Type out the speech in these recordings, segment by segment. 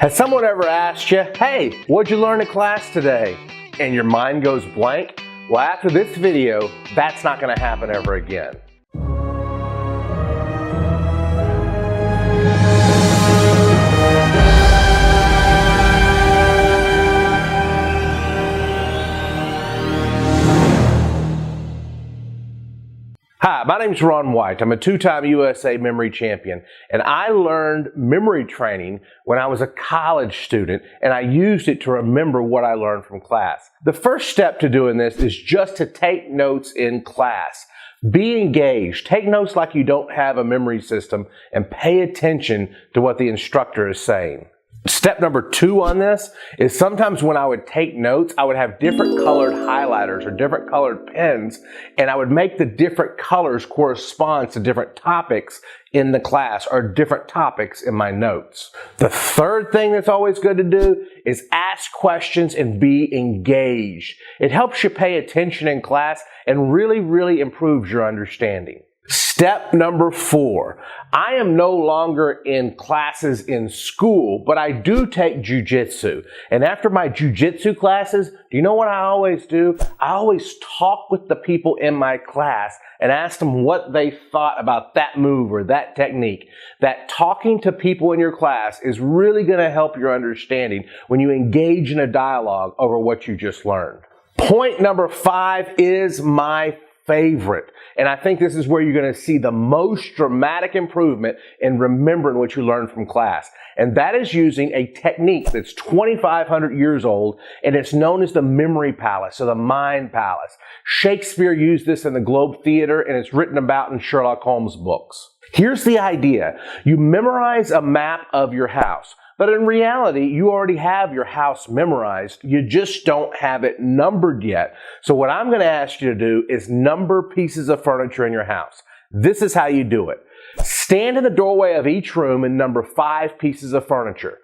Has someone ever asked you, hey, what'd you learn in class today? And your mind goes blank? Well, after this video, that's not going to happen ever again. Hi, my name is Ron White. I'm a two-time USA memory champion, and I learned memory training when I was a college student, and I used it to remember what I learned from class. The first step to doing this is just to take notes in class. Be engaged. Take notes like you don't have a memory system, and pay attention to what the instructor is saying. Step number 2 on this is sometimes when I would take notes, I would have different colored highlighters or different colored pens, and I would make the different colors correspond to different topics in the class or different topics in my notes. The third thing that's always good to do is ask questions and be engaged. It helps you pay attention in class and really improves your understanding. Step number 4, I am no longer in classes in school, but I do take jujitsu. And after my jujitsu classes, do you know what I always do? I always talk with the people in my class and ask them what they thought about that move or that technique. That talking to people in your class is really going to help your understanding when you engage in a dialogue over what you just learned. Point number 5 is my favorite. And I think this is where you're going to see the most dramatic improvement in remembering what you learned from class. And that is using a technique that's 2,500 years old, and it's known as the memory palace or the mind palace. Shakespeare used this in the Globe Theater, and it's written about in Sherlock Holmes books. Here's the idea. You memorize a map of your house. But in reality, you already have your house memorized. You just don't have it numbered yet. So what I'm going to ask you to do is number pieces of furniture in your house. This is how you do it. Stand in the doorway of each room and number 5 pieces of furniture.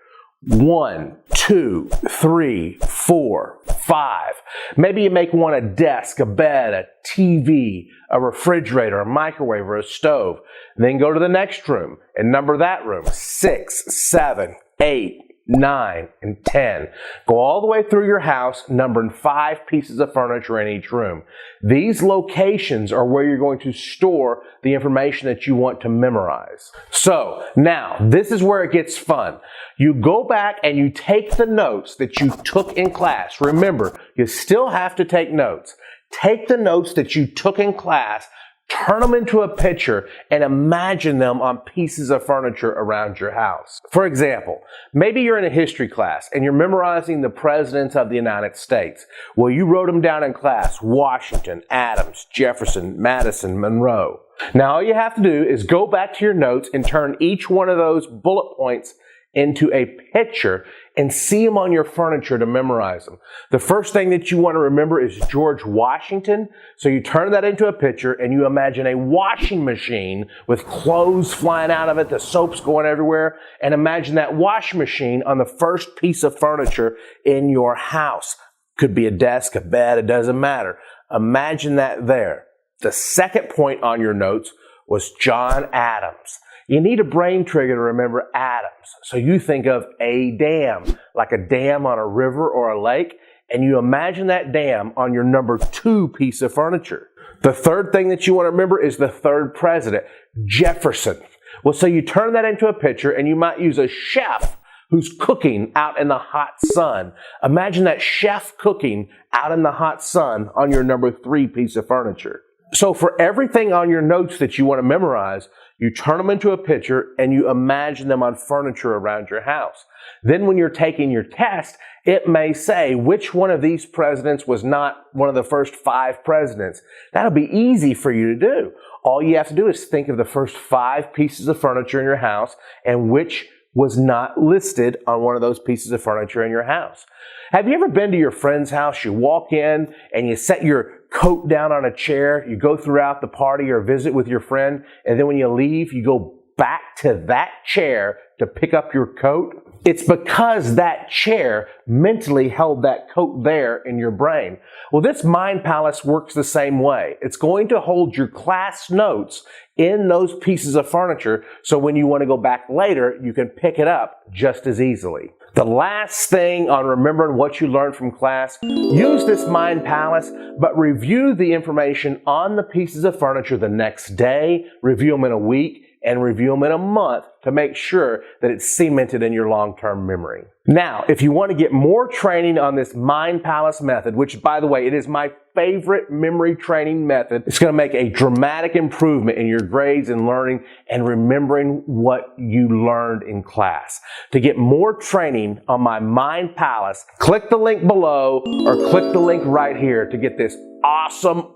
1, 2, 3, 4, 5. Maybe you make one a desk, a bed, a TV, a refrigerator, a microwave, or a stove. Then go to the next room and number that room. 6, 7, 8, 9, and 10. Go all the way through your house, numbering 5 pieces of furniture in each room. These locations are where you're going to store the information that you want to memorize. So, now, this is where it gets fun. You go back and you take the notes that you took in class. Remember, you still have to take notes. Take the notes that you took in class, turn them into a picture, and imagine them on pieces of furniture around your house. For example, maybe you're in a history class and you're memorizing the presidents of the United States. Well, you wrote them down in class: Washington, Adams, Jefferson, Madison, Monroe. Now all you have to do is go back to your notes and turn each one of those bullet points into a picture and see them on your furniture to memorize them. The first thing that you want to remember is George Washington. So you turn that into a picture and you imagine a washing machine with clothes flying out of it, the soap's going everywhere, and imagine that washing machine on the first piece of furniture in your house. Could be a desk, a bed, it doesn't matter. Imagine that there. The second point on your notes was John Adams. You need a brain trigger to remember Adams. So you think of a dam, like a dam on a river or a lake, and you imagine that dam on your number 2 piece of furniture. The third thing that you want to remember is the third president, Jefferson. Well, so you turn that into a picture and you might use a chef who's cooking out in the hot sun. Imagine that chef cooking out in the hot sun on your number 3 piece of furniture. So for everything on your notes that you want to memorize, you turn them into a picture and you imagine them on furniture around your house. Then when you're taking your test, it may say which one of these presidents was not one of the first 5 presidents. That'll be easy for you to do. All you have to do is think of the first 5 pieces of furniture in your house and which was not listed on one of those pieces of furniture in your house. Have you ever been to your friend's house? You walk in and you set your coat down on a chair, you go throughout the party or visit with your friend, and then when you leave, you go back to that chair to pick up your coat? It's because that chair mentally held that coat there in your brain. Well, this mind palace works the same way. It's going to hold your class notes in those pieces of furniture, so when you want to go back later, you can pick it up just as easily. The last thing on remembering what you learned from class, use this Mind Palace, but review the information on the pieces of furniture the next day, review them in a week, and review them in a month to make sure that it's cemented in your long-term memory. Now, if you want to get more training on this Mind Palace method, which by the way, it is my favorite memory training method, it's going to make a dramatic improvement in your grades and learning and remembering what you learned in class. To get more training on my Mind Palace, click the link below or click the link right here to get this awesome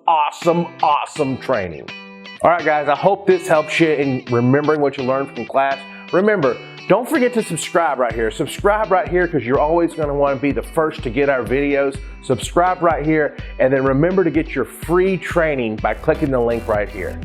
training. All right, guys, I hope this helps you in remembering what you learned from class. Remember, don't forget to subscribe right here. Subscribe right here because you're always going to want to be the first to get our videos. Subscribe right here, and then remember to get your free training by clicking the link right here.